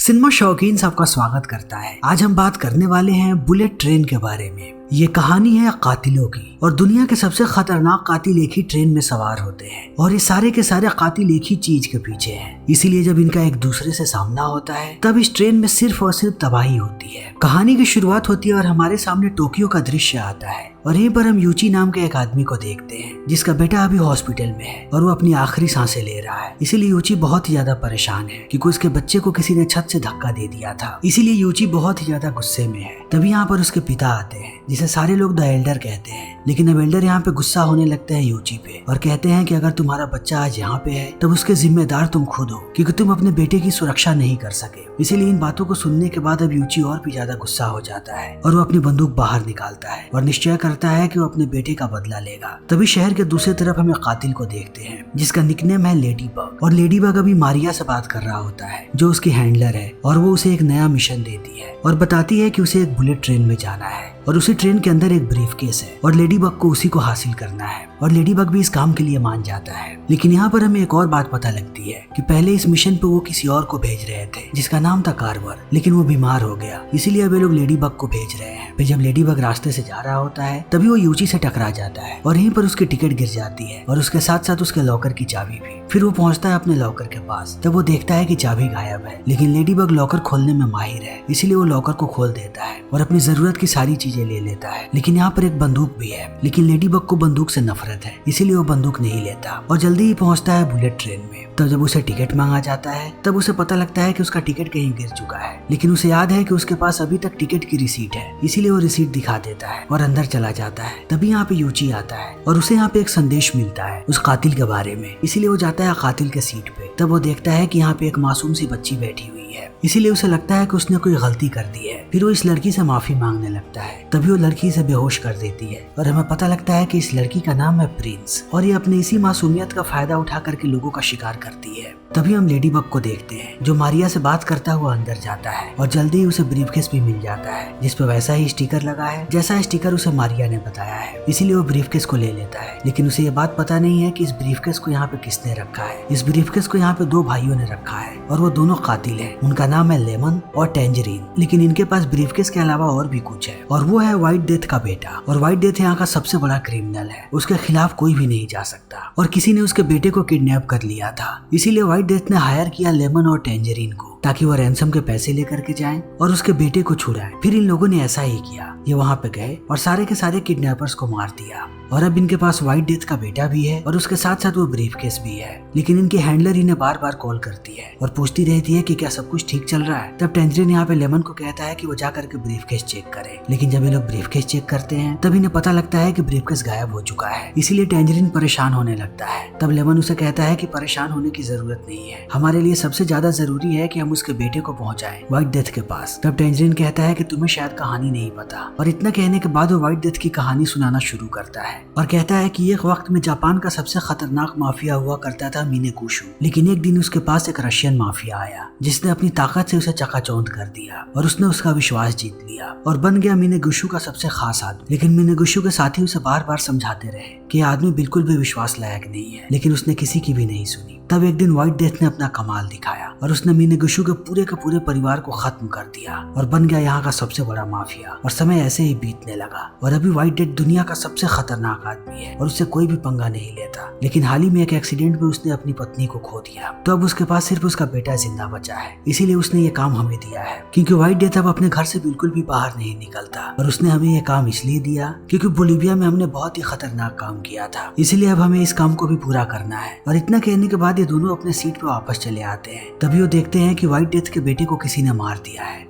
Cinema शौकीन सबका स्वागत करता है। आज हम बात करने वाले हैं बुलेट ट्रेन के बारे में। ये कहानी है कातिलों की और दुनिया के सबसे खतरनाक कातिल एक ही ट्रेन में सवार होते हैं और ये सारे के सारे कातिल एक ही चीज के पीछे हैं। इसीलिए जब इनका एक दूसरे से सामना होता है तब इस ट्रेन में सिर्फ और सिर्फ तबाही होती है। कहानी की शुरुआत होती है और हमारे सामने टोक्यो का दृश्य आता है और यहीं पर हम यूची नाम के एक आदमी को देखते हैं जिसका बेटा अभी हॉस्पिटल में है और वो अपनी आखिरी सांसें ले रहा है। इसीलिए यूची बहुत ही ज्यादा परेशान है क्योंकि उसके बच्चे को किसी ने छत से धक्का दे दिया था। इसीलिए यूची बहुत ही ज्यादा गुस्से में है। तभी यहाँ पर उसके पिता आते हैं जिसे सारे लोग द एल्डर कहते हैं, लेकिन अब एल्डर यहाँ पे गुस्सा होने लगते हैं यूची पे और कहते हैं कि अगर तुम्हारा बच्चा आज यहाँ पे है तब उसके जिम्मेदार तुम खुद हो क्योंकि तुम अपने बेटे की सुरक्षा नहीं कर सके। इसीलिए इन बातों को सुनने के बाद अब यूची और भी ज्यादा गुस्सा हो जाता है और वो अपनी बंदूक बाहर निकालता है और निश्चय करता है कि वो अपने बेटे का बदला लेगा। तभी शहर के दूसरी तरफ हमें कातिल को देखते हैं जिसका निकनेम है लेडी बग और लेडी बग अभी मारिया से बात कर रहा होता है जो उसकी हैंडलर है और वो उसे एक नया मिशन देती है और बताती है कि उसे एक बुलेट ट्रेन में जाना है और उसी ट्रेन के अंदर एक ब्रीफकेस है और लेडी बग को उसी को हासिल करना है और लेडी बग भी इस काम के लिए मान जाता है। लेकिन यहाँ पर हमें एक और बात पता लगती है कि पहले इस मिशन पे वो किसी और को भेज रहे थे जिसका नाम था कार्वर, लेकिन वो बीमार हो गया इसीलिए अब ये लोग लेडी बग को भेज रहे हैं। फिर जब लेडी बग रास्ते से जा रहा होता है तभी वो यूची से टकरा जाता है और यहीं पर उसकी टिकट गिर जाती है और उसके साथ साथ उसके लॉकर की चाबी भी। फिर वो पहुंचता है अपने लॉकर के पास, तब वो देखता है कि चाबी गायब है, लेकिन लेडी बग लॉकर खोलने में माहिर है इसीलिए वो लॉकर को खोल देता है और अपनी जरूरत की सारी चीजें ले लेता है। लेकिन यहाँ पर एक बंदूक भी है, लेकिन लेडी बग को बंदूक से नफरत है इसीलिए वो बंदूक नहीं लेता और जल्दी ही पहुंचता है बुलेट ट्रेन में। तब जब उसे टिकट मांगा जाता है तब उसे पता लगता है कि उसका टिकट कहीं गिर चुका है, लेकिन उसे याद है कि उसके पास अभी तक टिकट की रिसीट है इसीलिए वो रिसीट दिखा देता है और अंदर चला जाता है। तभी यहाँ पे यूची आता है और उसे यहाँ पे एक संदेश मिलता है उस कातिल के बारे में, इसीलिए वो जाता है कातिल के सीट पे। तब वो देखता है कि यहाँ पे एक मासूम सी बच्ची बैठी हुई है, इसीलिए उसे लगता है कि उसने कोई गलती कर दी है। फिर वो इस लड़की से माफी मांगने लगता है, तभी वो लड़की से बेहोश कर देती है और हमें पता लगता है कि इस लड़की का नाम है प्रिंस और ये अपनी इसी मासूमियत का फायदा उठा करके लोगों का शिकार करती है। तभी हम लेडी बग को देखते हैं जो मारिया से बात करता हुआ अंदर जाता है और जल्दी ही उसे ब्रीफकेस भी मिल जाता है जिसपे वैसा ही स्टिकर लगा है जैसा स्टिकर उसे मारिया ने बताया है, इसीलिए वो ब्रीफकेस को ले लेता है। लेकिन उसे ये बात पता नहीं है कि इस ब्रीफकेस को यहाँ पे किसने रखा है। इस ब्रीफकेस को यहाँ पे दो भाइयों ने रखा है और वो दोनों कातिल हैं। उनका नाम है लेमन और टेंजरीन, लेकिन इनके पास ब्रीफकेस के अलावा और भी कुछ है और वो है व्हाइट डेथ का बेटा। और व्हाइट डेथ यहाँ का सबसे बड़ा क्रिमिनल है, उसके खिलाफ कोई भी नहीं जा सकता और किसी ने उसके बेटे को किडनैप कर लिया था, इसीलिए व्हाइट डेथ ने हायर किया लेमन और टेंजरीन को ताकि वो रैंसम के पैसे लेकर के जाएं और उसके बेटे को छुड़ाएं। फिर इन लोगों ने ऐसा ही किया, ये वहाँ पे गए और सारे के सारे किडनैपर्स को मार दिया और अब इनके पास व्हाइट डेथ का बेटा भी है और उसके साथ साथ वो ब्रीफकेस भी है। लेकिन इनकी हैंडलर इन्हें बार बार कॉल करती है और पूछती रहती है कि क्या सब कुछ ठीक चल रहा है। तब टेंजरीन यहाँ पे लेमन को कहता है कि वो जा करके ब्रीफकेस चेक करे, लेकिन जब ये लोग ब्रीफकेस चेक करते हैं तब इन्हें पता लगता है कि ब्रीफकेस गायब हो चुका है, इसीलिए टेंजरीन परेशान होने लगता है। तब लेमन उसे कहता है कि परेशान होने की जरूरत नहीं है, हमारे लिए सबसे ज्यादा जरूरी है कि हम उसके बेटे को पहुंचाएं व्हाइट डेथ के पास। तब टेंजरीन कहता है कि तुम्हें शायद कहानी नहीं पता और इतना कहने के बाद वो व्हाइट डेथ की कहानी सुनाना शुरू करता है और कहता है कि एक वक्त में जापान का सबसे खतरनाक माफिया हुआ करता था मिनेगुशु, लेकिन एक दिन उसके पास एक रशियन माफिया आया जिसने अपनी ताकत से उसे चकाचौंध कर दिया और उसने उसका विश्वास जीत लिया और बन गया मिनेगुशु का सबसे खास आदमी। लेकिन मिनेगुशु के साथी उसे बार बार समझाते रहे कि यह आदमी बिल्कुल भी विश्वास लायक नहीं है, लेकिन उसने किसी की भी नहीं सुनी। तब एक दिन व्हाइट डेथ ने अपना कमाल दिखाया और उसने मिनेगुशु के पूरे परिवार को खत्म कर दिया और बन गया यहाँ का सबसे बड़ा माफिया। और समय ऐसे ही बीतने लगा और अभी व्हाइट डेथ दुनिया का सबसे खतरनाक आदमी है और उससे कोई भी पंगा नहीं लेता। लेकिन हाल ही में एक एक्सीडेंट में उसने अपनी पत्नी को खो दिया, तो अब उसके पास सिर्फ उसका बेटा जिंदा बचा है, इसीलिए उसने ये काम हमें दिया है। क्योंकि व्हाइट डेथ अब अपने घर से बिल्कुल भी बाहर नहीं निकलता और उसने हमें ये काम इसलिए दिया क्योंकि बोलिविया में हमने बहुत ही खतरनाक काम किया था, इसीलिए अब हमें इस काम को भी पूरा करना है। और इतना कहने के बाद ये दोनों अपने सीट पे वापस चले आते हैं। तभी वो देखते हैं कि व्हाइट डेथ के बेटे को किसी ने मार दिया है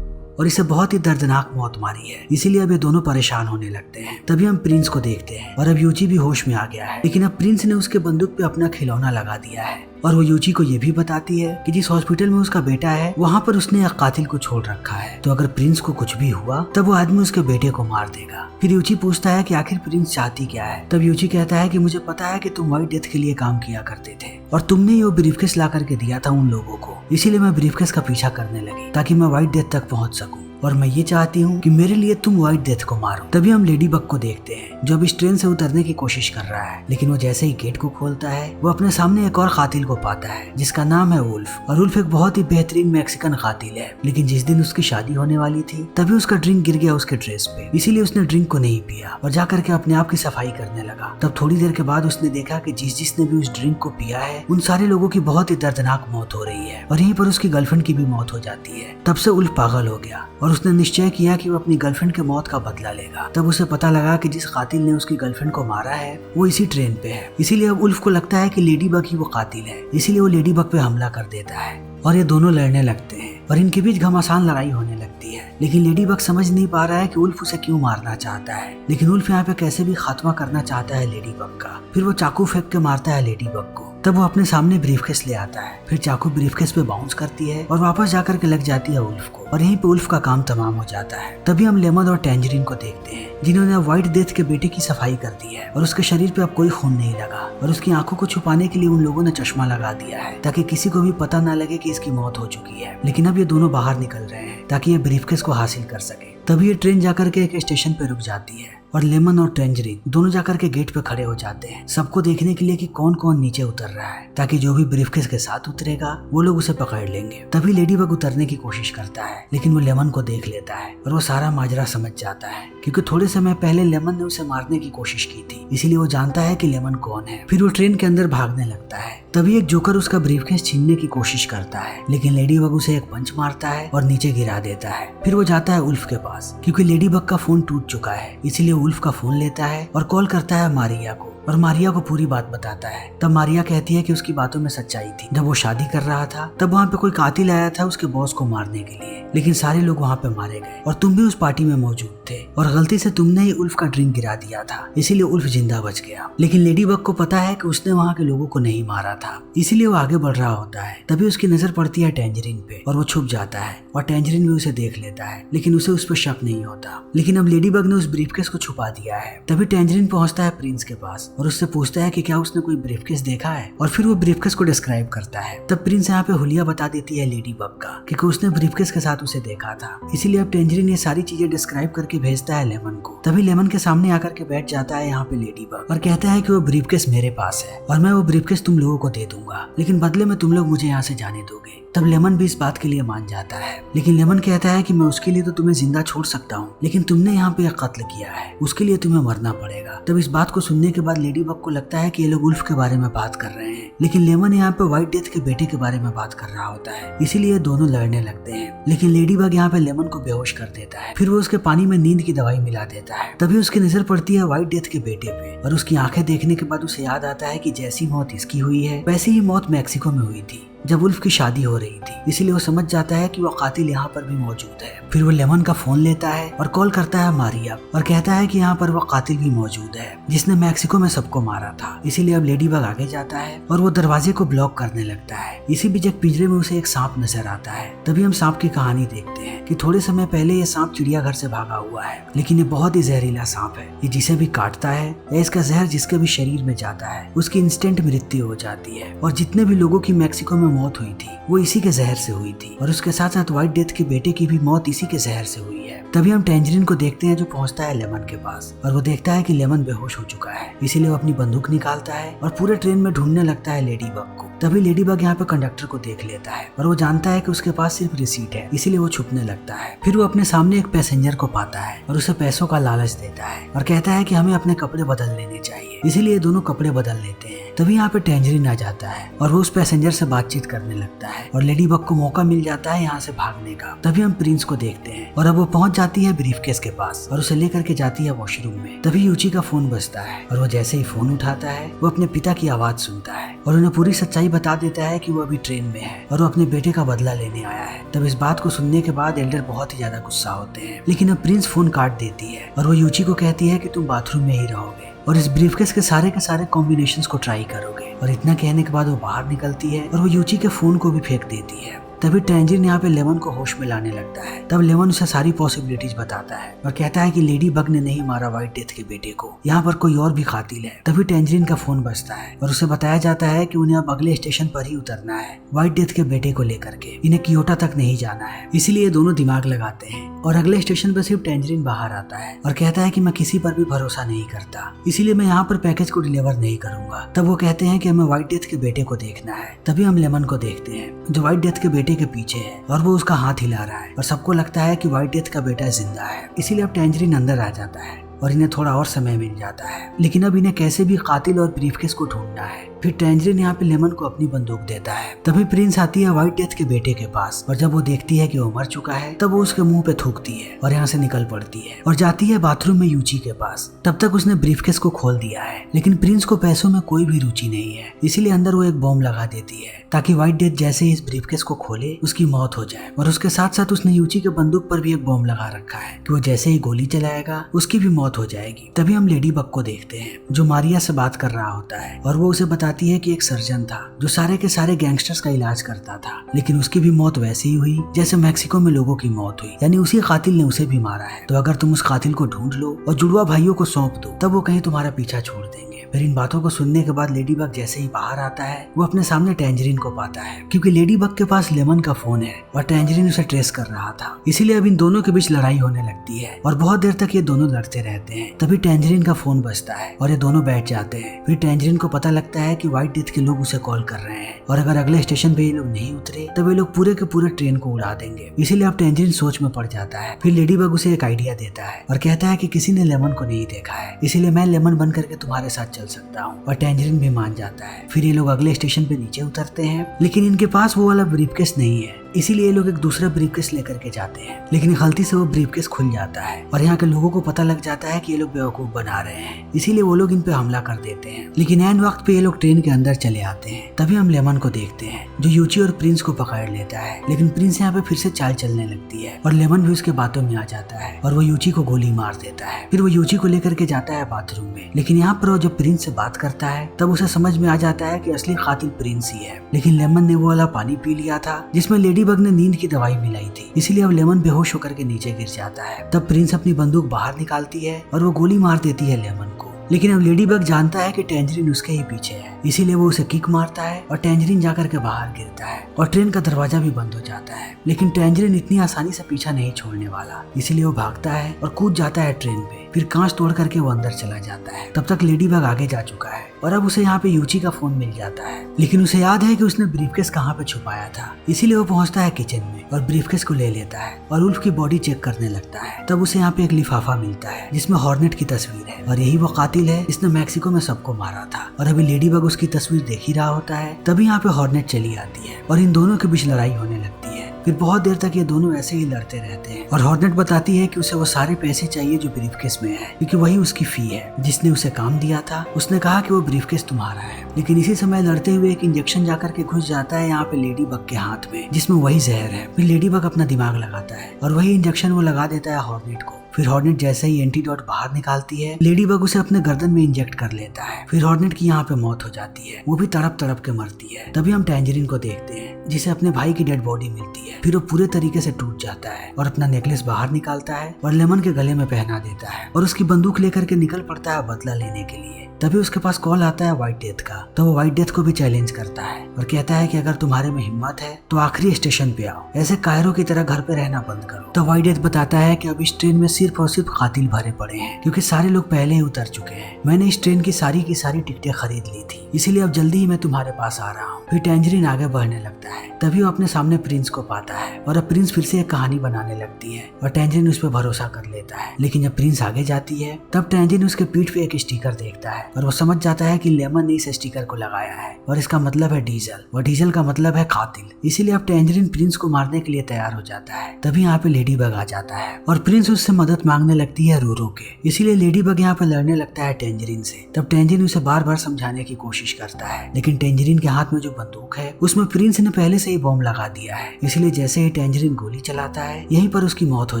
और इसे बहुत ही दर्दनाक मौत मारी है, इसीलिए अब ये दोनों परेशान होने लगते हैं। तभी हम प्रिंस को देखते हैं और अब यूची भी होश में आ गया है, लेकिन अब प्रिंस ने उसके बंदूक पे अपना खिलौना लगा दिया है और वो यूची को ये भी बताती है कि जिस हॉस्पिटल में उसका बेटा है वहाँ पर उसने एक कातिल को छोड़ रखा है, तो अगर प्रिंस को कुछ भी हुआ तब वो आदमी उसके बेटे को मार देगा। फिर यूची पूछता है कि आखिर प्रिंस चाहती क्या है। तब यूची कहता है कि मुझे पता है कि तुम व्हाइट डेथ के लिए काम किया करते थे और तुमने ये ब्रीफकेस ला करके दिया था उन लोगों को, इसीलिए मैं ब्रीफकेस का पीछा करने लगी ताकि मैं व्हाइट डेथ तक पहुँच सकूँ और मैं ये चाहती हूँ कि मेरे लिए तुम व्हाइट डेथ को मारो। तभी हम लेडी बग को देखते हैं जो अब इस ट्रेन से उतरने की कोशिश कर रहा है, लेकिन वो जैसे ही गेट को खोलता है वो अपने सामने एक और कातिल को पाता है जिसका नाम है वुल्फ। और वुल्फ एक बहुत ही बेहतरीन मैक्सिकन कातिल है, लेकिन जिस दिन उसकी शादी होने वाली थी तभी उसका ड्रिंक गिर गया उसके ड्रेस पे, इसीलिए उसने ड्रिंक को नहीं पिया और जाकर के अपने आप की सफाई करने लगा। तब थोड़ी देर के बाद उसने देखा कि जिसने भी उस ड्रिंक को पिया है उन सारे लोगों की बहुत ही दर्दनाक मौत हो रही है और यहीं पर उसकी गर्लफ्रेंड की भी मौत हो जाती है। तब से वुल्फ पागल हो गया और उसने निश्चय किया कि वो अपनी गर्लफ्रेंड के मौत का बदला लेगा। तब उसे पता लगा कि जिस कातिल ने उसकी गर्लफ्रेंड को मारा है वो इसी ट्रेन पे है, इसीलिए अब वुल्फ को लगता है कि लेडी बग ही वो कातिल है, इसीलिए वो लेडी बग पे हमला कर देता है और ये दोनों लड़ने लगते हैं और इनके बीच घमासान लड़ाई होने लगती है। लेकिन लेडी बग समझ नहीं पा रहा है कि वुल्फ उसे क्यों मारना चाहता है, लेकिन वुल्फ यहाँ पे कैसे भी खात्मा करना चाहता है लेडी बग का। फिर वो चाकू फेंक के मारता है लेडी बग को। तब वो अपने सामने ब्रीफकेस ले आता है, फिर चाकू ब्रीफकेस पे बाउंस करती है और वापस जाकर के लग जाती है वुल्फ को और यहीं पे वुल्फ का काम तमाम हो जाता है। तभी हम लेमन और टैंजरीन को देखते हैं जिन्होंने व्हाइट डेथ के बेटे की सफाई कर दी है और उसके शरीर पे अब कोई खून नहीं लगा और उसकी आंखों को छुपाने के लिए उन लोगों ने चश्मा लगा दिया है ताकि किसी को भी पता न लगे कि इसकी मौत हो चुकी है। लेकिन अब ये दोनों बाहर निकल रहे हैं ताकि ये ब्रीफकेस को हासिल कर सके। तभी ये ट्रेन जाकर के एक स्टेशन पे रुक जाती है और लेमन और टैंजरीन दोनों जाकर के गेट पे खड़े हो जाते हैं सबको देखने के लिए कि कौन कौन नीचे उतर रहा है, ताकि जो भी ब्रीफकेस के साथ उतरेगा वो लोग उसे पकड़ लेंगे। तभी लेडी बग उतरने की कोशिश करता है, लेकिन वो लेमन को देख लेता है और वो सारा माजरा समझ जाता है क्योंकि थोड़े समय पहले लेमन ने उसे मारने की कोशिश की थी, इसीलिए वो जानता है कि लेमन कौन है। फिर वो ट्रेन के अंदर भागने लगता है। तभी एक जोकर उसका ब्रीफकेस छीनने की कोशिश करता है, लेकिन लेडी बग उसे एक पंच मारता है और नीचे गिरा देता है। फिर वो जाता है वुल्फ के पास क्योंकि लेडी बग का फोन टूट चुका है, इसीलिए वुल्फ का फोन लेता है और कॉल करता है मारिया को और मारिया को पूरी बात बताता है। तब मारिया कहती है कि उसकी बातों में सच्चाई थी। जब वो शादी कर रहा था तब वहाँ पे कोई कातिल आया था उसके बॉस को मारने के लिए, लेकिन सारे लोग वहाँ पे मारे गए और तुम भी उस पार्टी में मौजूद थे और गलती से तुमने ही उल्फ का ड्रिंक गिरा दिया था, इसीलिए उल्फ जिंदा बच गया। लेकिन लेडी बग को पता है कि उसने वहाँ के लोगों को नहीं मारा था, इसीलिए वो आगे बढ़ रहा होता है। तभी उसकी नजर पड़ती है टैंजरीन पे और वो छुप जाता है और टैंजरीन भी उसे देख लेता है, लेकिन उसे उस पर शक नहीं होता। लेकिन अब लेडी बग ने उस ब्रीफकेस को छुपा दिया है। तभी टैंजरीन पहुंचता है प्रिंस के पास और उससे पूछता है कि क्या उसने कोई ब्रीफकेस देखा है और फिर वो ब्रीफकेस को डिस्क्राइब करता है। तब प्रिंस यहाँ पे हुलिया बता देती है लेडी बग का क्योंकि उसने ब्रीफकेस के साथ उसे देखा था, इसीलिए अब टैंजरीन ये सारी चीजें डिस्क्राइब करके भेजता है लेमन को। तभी लेमन के सामने आकर के बैठ जाता है यहाँ पे लेडी बग और कहता है कि वो ब्रीफकेस मेरे पास है और मैं वो ब्रीफकेस तुम लोगों को दे दूंगा, लेकिन बदले में तुम लोग मुझे यहाँ से जाने दोगे। तब लेमन भी इस बात के लिए मान जाता है, लेकिन लेमन कहता है कि मैं उसके लिए तो तुम्हें जिंदा छोड़ सकता हूँ, लेकिन तुमने यहाँ पे एक कत्ल किया है, उसके लिए तुम्हें मरना पड़ेगा। तब इस बात को सुनने के बाद लेडी बग को लगता है कि ये लोग उल्फ के बारे में बात कर रहे हैं, लेकिन लेमन यहाँ पे व्हाइट डेथ के बेटे के बारे में बात कर रहा होता है, इसीलिए दोनों लड़ने लगते हैं। लेकिन लेडी बग यहाँ पे लेमन को बेहोश कर देता है, फिर वो उसके पानी में नींद की दवाई मिला देता है। तभी उसकी नजर पड़ती है व्हाइट डेथ के बेटे पे और उसकी आंखें देखने के बाद उसे याद आता है कि जैसी मौत इसकी हुई है वैसी ही मौत मैक्सिको में हुई थी जब वुल्फ की शादी हो रही थी, इसीलिए वो समझ जाता है कि वो कातिल यहाँ पर भी मौजूद है। फिर वो लेमन का फोन लेता है और कॉल करता है मारिया और कहता है कि यहाँ पर वो कातिल भी मौजूद है जिसने मैक्सिको में सबको मारा था। इसीलिए अब लेडी बग आगे जाता है और वो दरवाजे को ब्लॉक करने लगता है। इसी बीच एक पिंजरे में उसे एक सांप नजर आता है। तभी हम सांप की कहानी देखते हैं कि थोड़े समय पहले ये सांप चिड़ियाघर से भागा हुआ है, लेकिन ये बहुत ही जहरीला सांप है। ये जिसे भी काटता है या इसका जहर जिसके भी शरीर में जाता है उसकी इंस्टेंट मृत्यु हो जाती है और जितने भी लोगों की मैक्सिको में मौत हुई थी वो इसी के जहर से हुई थी और उसके साथ साथ व्हाइट डेथ के बेटे की भी मौत इसी के जहर से हुई है। तभी हम टैंजरीन को देखते हैं जो पहुंचता है लेमन के पास और वो देखता है कि लेमन बेहोश हो चुका है, इसीलिए वो अपनी बंदूक निकालता है और पूरे ट्रेन में ढूंढने लगता है लेडी बग को। तभी लेडी बग यहाँ पे कंडक्टर को देख लेता है और वो जानता है कि उसके पास सिर्फ रिसीट है, इसीलिए वो छुपने लगता है। फिर वो अपने सामने एक पैसेंजर को पाता है और उसे पैसों का लालच देता है और कहता है कि हमें अपने कपड़े बदल लेने चाहिए, इसीलिए दोनों कपड़े बदल लेते हैं। तभी यहाँ पे टैंजरीन आ जाता है और वो उस पैसेंजर से बातचीत करने लगता है और लेडी बग को मौका मिल जाता है यहाँ से भागने का। तभी हम प्रिंस को देखते हैं और अब वो पहुंच जाती है ब्रीफकेस के पास और उसे लेकर के जाती है वॉशरूम में। तभी यूची का फोन बजता है और वो जैसे ही फोन उठाता है वो अपने पिता की आवाज सुनता है और उन्हें पूरी सच्चाई बता देता है कि वो अभी ट्रेन में है और वो अपने बेटे का बदला लेने आया है। तब इस बात को सुनने के बाद एल्डर बहुत ही ज्यादा गुस्सा होते हैं, लेकिन अब प्रिंस फोन काट देती है और वो यूची को कहती है कि तुम बाथरूम में ही रहोगे और इस ब्रीफकेस के सारे कॉम्बिनेशंस को ट्राई करोगे। और इतना कहने के बाद वो बाहर निकलती है और वो यूची के फोन को भी फेंक देती है। तभी टैंजरीन यहाँ पे लेमन को होश में लाने लगता है। तब लेमन उसे सारी पॉसिबिलिटीज बताता है और कहता है कि लेडी बग ने नहीं मारा व्हाइट डेथ के बेटे को, यहाँ पर कोई और भी कातिल है। तभी टैंजरीन का फोन बजता है और उसे बताया जाता है कि उन्हें अब अगले स्टेशन पर ही उतरना है व्हाइट डेथ के बेटे को लेकर के, इन्हें क्योटो तक नहीं जाना है। इसीलिए दोनों दिमाग लगाते हैं और अगले स्टेशन पर सिर्फ टैंजरीन बाहर आता है और कहता है कि मैं किसी पर भी भरोसा नहीं करता, इसीलिए मैं यहाँ पर पैकेज को डिलीवर नहीं करूंगा। तब वो कहते हैं कि हमें व्हाइट डेथ के बेटे को देखना है। तभी हम लेमन को देखते हैं जो व्हाइट डेथ के बेटे के पीछे है और वो उसका हाथ हिला रहा है और सबको लगता है कि व्हाइट डेथ का बेटा जिंदा है। इसीलिए अब टैंजरीन अंदर आ जाता है और इन्हें थोड़ा और समय मिल जाता है, लेकिन अब इन्हें कैसे भी कातिल और ब्रीफकेस को ढूंढना है। फिर टैंजरीन यहाँ पे लेमन को अपनी बंदूक देता है। तभी प्रिंस आती है व्हाइट डेथ के बेटे के पास और जब वो देखती है कि वो मर चुका है तब वो उसके मुंह पे थूकती है और यहाँ से निकल पड़ती है और जाती है बाथरूम में यूची के पास। तब तक उसने ब्रीफकेस को खोल दिया है, लेकिन प्रिंस को पैसों में कोई भी रुचि नहीं है, इसीलिए अंदर वो एक बॉम्ब लगा देती है ताकि व्हाइट डेथ जैसे ही इस ब्रीफकेस को खोले उसकी मौत हो जाए। और उसके साथ साथ उसने यूची के बंदूक पर भी एक बॉम्ब लगा रखा है कि वो जैसे ही गोली चलाएगा उसकी भी मौत हो जाएगी। तभी हम लेडी बग को देखते हैं जो मारिया से बात कर रहा होता है और वो उसे बताती है कि एक सर्जन था जो सारे के सारे गैंगस्टर्स का इलाज करता था, लेकिन उसकी भी मौत वैसे ही हुई जैसे मैक्सिको में लोगों की मौत हुई, यानी उसी कातिल ने उसे भी मारा है। तो अगर तुम उस कातिल को ढूंढ लो और जुड़वा भाइयों को सौंप दो तब वो कहीं तुम्हारा पीछा छोड़ देंगे। फिर इन बातों को सुनने के बाद लेडी बग जैसे ही बाहर आता है वो अपने सामने टैंजरीन को पाता है, क्योंकि लेडी बग के पास लेमन का फोन है और टैंजरीन उसे ट्रेस कर रहा था। इसीलिए अब इन दोनों के बीच लड़ाई होने लगती है और बहुत देर तक ये दोनों लड़ते रहते हैं। तभी टैंजरीन का फोन बजता है और ये दोनों बैठ जाते हैं। फिर टैंजरीन को पता लगता है कि व्हाइट डेथ के लोग उसे कॉल कर रहे हैं और अगर अगले स्टेशन पे ये लोग नहीं उतरे तब ये लोग पूरे के पूरे ट्रेन को उड़ा देंगे। इसीलिए अब टैंजरीन सोच में पड़ जाता है। फिर लेडी बग उसे एक आइडिया देता है और कहता है कि किसी ने लेमन को नहीं देखा है, इसीलिए मैं लेमन बन करके तुम्हारे साथ चल सकता हूँ। और टैंजरीन भी मान जाता है। फिर ये लोग अगले स्टेशन पे नीचे उतरते हैं, लेकिन इनके पास वो वाला ब्रीफकेस नहीं है, इसीलिए ये लोग एक दूसरा ब्रीफकेस लेकर के जाते हैं, लेकिन गलती से वो ब्रीफकेस खुल जाता है और यहाँ के लोगों को पता लग जाता है कि ये लोग बेवकूफ बना रहे हैं, इसीलिए वो लोग इन पे हमला कर देते हैं। लेकिन ऐन वक्त पे ये लोग ट्रेन के अंदर चले आते हैं। तभी हम लेमन को देखते हैं जो यूची और प्रिंस को पकड़ लेता है, लेकिन प्रिंस यहाँ पे फिर से चाल चलने लगती है और लेमन भी उसके बातों में आ जाता है और वो यूची को गोली मार देता है। फिर वो यूची को लेकर के जाता है बाथरूम में, लेकिन यहाँ पर वो जब प्रिंस से बात करता है तब उसे समझ में आ जाता है कि असली कातिल प्रिंस ही है, लेकिन लेमन ने वो वाला पानी पी लिया था जिसमें लेडी बग ने नींद की दवाई मिलाई थी, इसीलिए अब लेमन बेहोश होकर के नीचे गिर जाता है। तब प्रिंस अपनी बंदूक बाहर निकालती है और वो गोली मार देती है लेमन को, लेकिन अब लेडी बग जानता है कि टैंजरीन उसके ही पीछे है, इसीलिए वो उसे किक मारता है और टैंजरीन जाकर के बाहर गिरता है और ट्रेन का दरवाजा भी बंद हो जाता है। लेकिन टैंजरीन इतनी आसानी से पीछा नहीं छोड़ने वाला, इसीलिए वो भागता है और कूद जाता है ट्रेन पे। फिर कांच तोड़ करके वो अंदर चला जाता है। तब तक लेडी बग आगे जा चुका है और अब उसे यहाँ पे यूची का फोन मिल जाता है, लेकिन उसे याद है कि उसने ब्रीफकेस कहाँ पे छुपाया था, इसीलिए वो पहुंचता है किचन में और ब्रीफकेस को ले लेता है और उल्फ की बॉडी चेक करने लगता है। तब उसे यहाँ पे एक लिफाफा मिलता है जिसमें हॉर्नेट की तस्वीर है और यही वो कातिल है जिसने मैक्सिको में सबको मारा था। और अभी लेडी बग उसकी तस्वीर देख ही रहा होता है, तभी यहाँ पे हॉर्नेट चली आती है और इन दोनों के बीच लड़ाई होने लगती है। फिर बहुत देर तक ये दोनों ऐसे ही लड़ते रहते हैं और हॉर्नेट बताती है कि उसे वो सारे पैसे चाहिए जो ब्रीफकेस में है, क्योंकि वही उसकी फी है। जिसने उसे काम दिया था उसने कहा कि वो ब्रीफकेस तुम्हारा है, लेकिन इसी समय लड़ते हुए एक इंजेक्शन जाकर के घुस जाता है यहाँ पे लेडी बग के हाथ में, जिसमें वही जहर है। फिर लेडी बग अपना दिमाग लगाता है और वही इंजेक्शन वो लगा देता है हॉर्नेट को। फिर हॉर्नेट जैसे ही एंटीडोट बाहर निकालती है, लेडी बग उसे अपने गर्दन में इंजेक्ट कर लेता है। फिर हॉर्नेट की यहाँ पे मौत हो जाती है, वो भी तड़प तड़प के मरती है। तभी हम टैंजरीन को देखते हैं जिसे अपने भाई की डेड बॉडी मिलती है। फिर वो पूरे तरीके से टूट जाता है और अपना नेकलेस बाहर निकालता है और लेमन के गले में पहना देता है और उसकी बंदूक लेकर के निकल पड़ता है बदला लेने के लिए। तभी उसके पास कॉल आता है व्हाइट डेथ का, तो वो व्हाइट डेथ को भी चैलेंज करता है और कहता है कि अगर तुम्हारे में हिम्मत है तो आखिरी स्टेशन पे आओ, ऐसे कायरो की तरह घर पे रहना बंद करो। तो व्हाइट डेथ बताता है कि अब इस ट्रेन में सिर्फ और सिर्फ कातिल भरे पड़े हैं, क्योंकि सारे लोग पहले ही उतर चुके हैं। मैंने इस ट्रेन की सारी टिकटें खरीद ली थी, इसीलिए अब जल्दी ही मैं तुम्हारे पास आ रहा हूँ। फिर टैंजरीन आगे बढ़ने लगता है, तभी वो अपने सामने प्रिंस को पाता है और अब प्रिंस फिर से एक कहानी बनाने लगती है और टैंजरीन उस पर भरोसा कर लेता है। लेकिन जब प्रिंस आगे जाती है तब टैंजरीन उसके पीठ पे एक स्टिकर देखता है और वो समझ जाता है कि लेमन ने इस स्टिकर को लगाया है और इसका मतलब है डीजल, और डीजल का मतलब है कातिल। इसीलिए अब टैंजरीन प्रिंस को मारने के लिए तैयार हो जाता है। तभी यहाँ पे लेडी बग आ जाता है और प्रिंस उससे मदद मदद मांगने लगती है रूरू के। इसीलिए लेडी बग यहाँ पे लड़ने लगता है टेंजरीन से। तब टेंजरीन उसे बार बार समझाने की कोशिश करता है, लेकिन टेंजरीन के हाथ में जो बंदूक है उसमें प्रिंस ने पहले से ही बॉम्ब लगा दिया है। इसलिए जैसे ही टेंजरीन गोली चलाता है यहीं पर उसकी मौत हो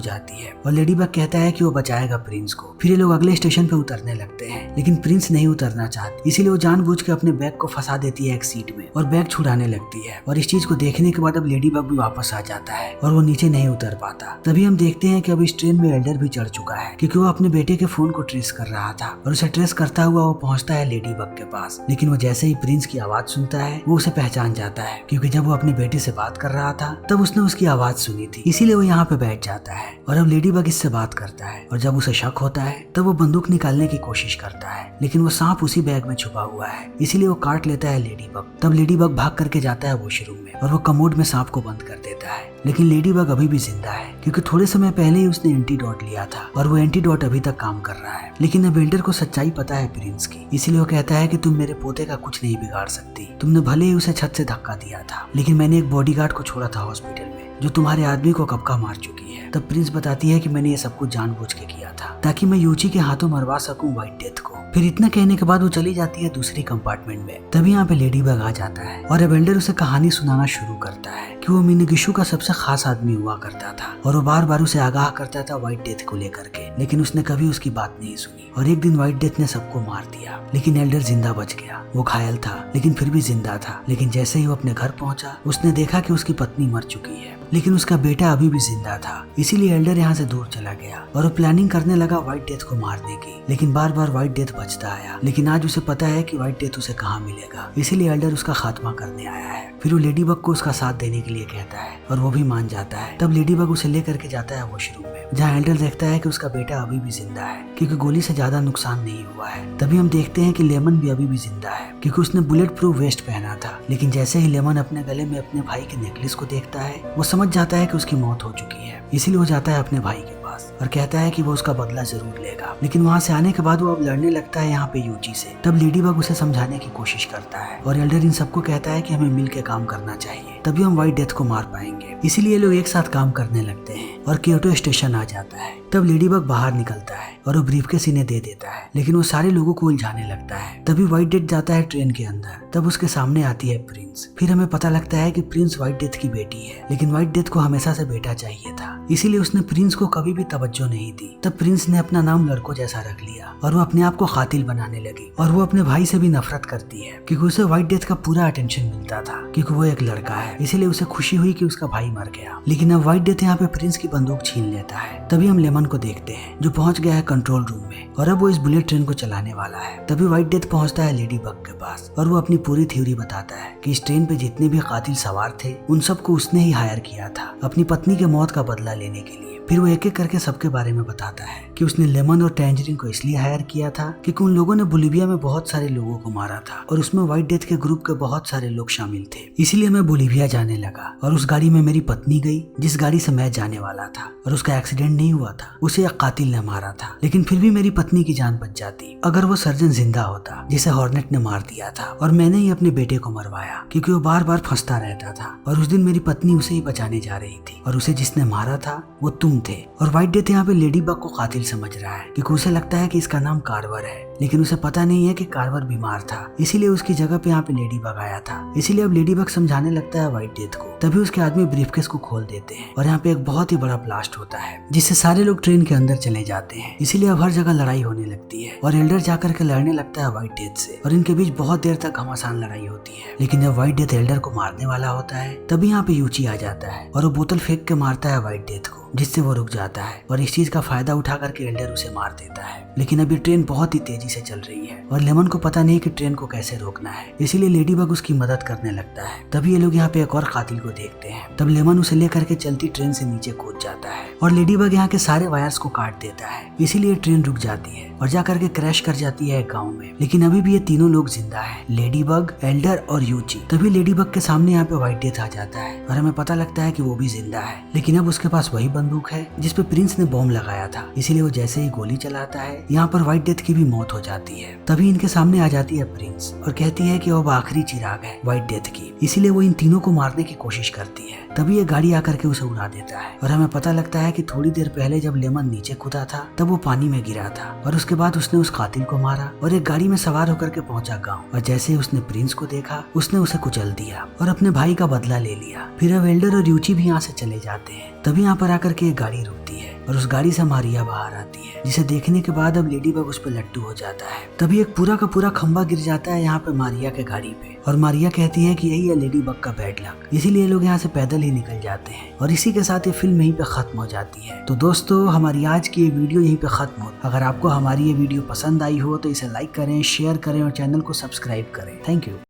जाती है और लेडी बग कहता है कि वो बचाएगा प्रिंस को। फिर ये लोग अगले स्टेशन पे उतरने लगते हैं, लेकिन प्रिंस नहीं उतरना चाहती। इसीलिए वो जानबूझ के अपने बैग को फंसा देती है एक सीट में और बैग छुड़ाने लगती है। और इस चीज को देखने के बाद अब लेडी बग भी वापस आ जाता है और वो नीचे नहीं उतर पाता। तभी हम देखते हैं कि अब इस ट्रेन में एल्डर भी चढ़ चुका है, क्योंकि वो अपने बेटे के फोन को ट्रेस कर रहा था और उसे ट्रेस करता हुआ वो पहुंचता है लेडी बग के पास। लेकिन वो जैसे ही प्रिंस की आवाज सुनता है वो उसे पहचान जाता है, क्योंकि जब वो अपने बेटे से बात कर रहा था तब उसने उसकी आवाज सुनी थी। इसीलिए वो यहाँ पे बैठ जाता है और अब लेडी बग इससे बात करता है और जब उसे शक होता है तब वो बंदूक निकालने की कोशिश करता है, लेकिन वो सांप उसी बैग में छुपा हुआ है। इसीलिए वो काट लेता है लेडी बग। तब लेडी बग भाग करके जाता है वॉशरूम में और वो कमोड में सांप को बंद कर देता है। लेकिन लेडी बग अभी भी जिंदा है, क्योंकि थोड़े समय पहले ही उसने एंटीडोट लिया था और वो एंटीडोट अभी तक काम कर रहा है। लेकिन अब एल्डर को सच्चाई पता है प्रिंस की, इसीलिए वो कहता है कि तुम मेरे पोते का कुछ नहीं बिगाड़ सकती। तुमने भले ही उसे छत से धक्का दिया था, लेकिन मैंने एक बॉडीगार्ड को छोड़ा था हॉस्पिटल में जो तुम्हारे आदमी को कब का मार चुकी है। तब प्रिंस बताती है कि मैंने ये सब कुछ जानबूझ के किया था ताकि मैं यूची के हाथों मरवा सकूं व्हाइट डेथ को। फिर इतना कहने के बाद वो चली जाती है दूसरी कंपार्टमेंट में। तभी यहाँ पे लेडी बग आ जाता है और अब एल्डर उसे कहानी सुनाना शुरू करता है कि वो मिनीगिशु का सबसे खास आदमी हुआ करता था और वो बार बार उसे आगाह करता था व्हाइट डेथ को लेकर के, लेकिन उसने कभी उसकी बात नहीं सुनी। और एक दिन व्हाइट डेथ ने सबको मार दिया, लेकिन एल्डर जिंदा बच गया। वो घायल था लेकिन फिर भी जिंदा था। लेकिन जैसे ही वो अपने घर पहुंचा उसने देखा कि उसकी पत्नी मर चुकी है, लेकिन उसका बेटा अभी भी जिंदा था। इसीलिए एल्डर यहाँ से दूर चला गया और वो प्लानिंग करने लगा व्हाइट डेथ को मारने की, लेकिन बार बार व्हाइट डेथ बचता आया। लेकिन आज उसे पता है कि व्हाइट डेथ उसे कहाँ मिलेगा, इसीलिए एल्डर उसका खात्मा करने आया है। फिर वो लेडी बग को उसका साथ देने के लिए कहता है और वो भी मान जाता है। तब लेडी बग उसे लेकर के जाता है वॉशरूम में, जहाँ एल्डर देखता है कि उसका बेटा अभी भी जिंदा है, क्योंकि गोली से ज्यादा नुकसान नहीं हुआ है। तभी हम देखते हैं कि लेमन भी अभी भी जिंदा है, क्योंकि उसने बुलेट प्रूफ वेस्ट पहना था। लेकिन जैसे ही लेमन अपने गले में अपने भाई के नेकलेस को देखता है वो समझ जाता है कि उसकी मौत हो चुकी है। इसीलिए वो जाता है अपने भाई के पास और कहता है कि वो उसका बदला जरूर लेगा। लेकिन वहाँ से आने के बाद वो अब लड़ने लगता है यहाँ पे यूची से। तब लेडी बग उसे समझाने की कोशिश करता है और एल्डर इन सबको कहता है कि हमें मिल के काम करना चाहिए, तभी हम व्हाइट डेथ को मार पाएंगे। इसीलिए लोग एक साथ काम करने लगते हैं और क्योटो स्टेशन आ जाता है। तब लेडी बग बाहर निकलता है और वो ब्रीफकेस इन्हें दे देता है, लेकिन वो सारे लोगों को उलझाने लगता है। तभी व्हाइट डेथ जाता है ट्रेन के अंदर। तब उसके सामने आती है प्रिंस। फिर हमें पता लगता है कि प्रिंस व्हाइट डेथ की बेटी है, लेकिन व्हाइट डेथ को हमेशा से बेटा चाहिए था, इसीलिए उसने प्रिंस को कभी भी तवज्जो नहीं दी। तब प्रिंस ने अपना नाम लड़कों जैसा रख लिया और वो अपने आप को कातिल बनाने लगी। और वो अपने भाई से भी नफरत करती है, क्योंकि उसे व्हाइट डेथ का पूरा अटेंशन मिलता था, क्योंकि वो एक लड़का है। इसीलिए उसे खुशी हुई कि उसका भाई मर गया। लेकिन अब व्हाइट डेथ यहाँ पे प्रिंस की बंदूक छीन लेता है। तभी हम लेमन को देखते हैं जो पहुंच गया है कंट्रोल रूम में और अब वो इस बुलेट ट्रेन को चलाने वाला है। तभी व्हाइट डेथ पहुंचता है लेडी बग के पास और वो अपनी पूरी थ्योरी बताता है कि इस ट्रेन पे जितने भी कातिल सवार थे उन सबको उसने ही हायर किया था अपनी पत्नी के मौत का बदला लेने के लिए। फिर वो एक एक करके सबके बारे में बताता है कि उसने लेमन और टेंजरीन को इसलिए हायर किया था क्योंकि उन लोगों ने बोलिविया में बहुत सारे लोगों को मारा था और उसमें व्हाइट डेथ के ग्रुप के बहुत सारे लोग शामिल थे। इसीलिए मैं बोलिविया जाने लगा और उस गाड़ी में मेरी पत्नी गई जिस गाड़ी से मैं जाने वाला था और उसका एक्सीडेंट नहीं हुआ था, उसे एक कातिल ने मारा था। लेकिन फिर भी मेरी पत्नी की जान बच जाती अगर वो सर्जन जिंदा होता जिसे हॉर्नेट ने मार दिया था और मैंने ही अपने बेटे को मरवाया, क्योंकि वो बार बार फंसता रहता था। और उस दिन मेरी पत्नी उसे ही बचाने जा रही थी और उसे जिसने मारा था वो तुम थे। और व्हाइट डेथ यहाँ पे लेडी बग को कातिल समझ रहा है, क्योंकि उसे लगता है कि इसका नाम कार्वर है, लेकिन उसे पता नहीं है कि कार्वर बीमार था, इसीलिए उसकी जगह पे यहाँ पे लेडी बग आया था। इसीलिए अब लेडी बग समझाने लगता है व्हाइट डेथ को। तभी उसके आदमी ब्रीफकेस को खोल देते हैं और यहाँ पे एक बहुत ही बड़ा ब्लास्ट होता है जिससे सारे लोग ट्रेन के अंदर चले जाते हैं। इसीलिए अब हर जगह लड़ाई होने लगती है और एल्डर जाकर के लड़ने लगता है व्हाइट डेथ से और इनके बीच बहुत देर तक घमासान लड़ाई होती है। लेकिन जब व्हाइट डेथ एल्डर को मारने वाला होता है तभी यहाँ पे यूची आ जाता है और वो बोतल फेंक के मारता है व्हाइट डेथ को, जिससे वो रुक जाता है और इस चीज का फायदा उठा करके एल्डर उसे मार देता है। लेकिन अभी ट्रेन बहुत ही तेजी से चल रही है और लेमन को पता नहीं कि ट्रेन को कैसे रोकना है, इसीलिए लेडी बग उसकी मदद करने लगता है। तभी ये लोग यहाँ पे एक और कातिल को देखते हैं। तब लेमन उसे लेकर के चलती ट्रेन से नीचे कूद जाता है और लेडी बग यहाँ के सारे वायर्स को काट देता है, इसीलिए ट्रेन रुक जाती है और जाकर के क्रैश कर जाती है एक गाँव में। लेकिन अभी भी ये तीनों लोग जिंदा है, लेडी बग, एल्डर और यूची। तभी लेडी बग के सामने यहाँ पे व्हाइट डेथ आ जाता है और हमें पता लगता है कि वो भी जिंदा है, लेकिन अब उसके पास वही बंदूक है जिसपे प्रिंस ने बॉम्ब लगाया था, इसीलिए वो जैसे ही गोली चलाता है यहाँ पर व्हाइट डेथ की भी मौत हो जाती है। तभी इनके सामने आ जाती है प्रिंस और कहती है कि वो आखिरी चिराग है व्हाइट डेथ की, इसीलिए वो इन तीनों को मारने की कोशिश करती है। तभी ये गाड़ी आकर के उसे उड़ा देता है और हमें पता लगता है कि थोड़ी देर पहले जब लेमन नीचे कूदा था तब वो पानी में गिरा था और उसके बाद उसने उस कातिल को मारा और एक गाड़ी में सवार होकर के पहुंचा गाँव। और जैसे ही उसने प्रिंस को देखा उसने उसे कुचल दिया और अपने भाई का बदला ले लिया। फिर वेल्डर और यूची भी यहाँ से चले जाते हैं। तभी यहाँ पर आकर के एक गाड़ी रुकती है और उस गाड़ी से मारिया बाहर आती है, जिसे देखने के बाद अब लेडी बग उस पर लट्टू हो जाता है। तभी एक पूरा का पूरा खंबा गिर जाता है यहाँ पे मारिया के गाड़ी पे और मारिया कहती है कि यही है लेडी बग का बैड लक, इसीलिए लोग यहाँ से पैदल ही निकल जाते हैं। और इसी के साथ ये फिल्म यहीं पे खत्म हो जाती है। तो दोस्तों हमारी आज की ये वीडियो यहीं पे खत्म हो। अगर आपको हमारी ये वीडियो पसंद आई हो तो इसे लाइक करें, शेयर करें और चैनल को सब्सक्राइब करें। Thank you.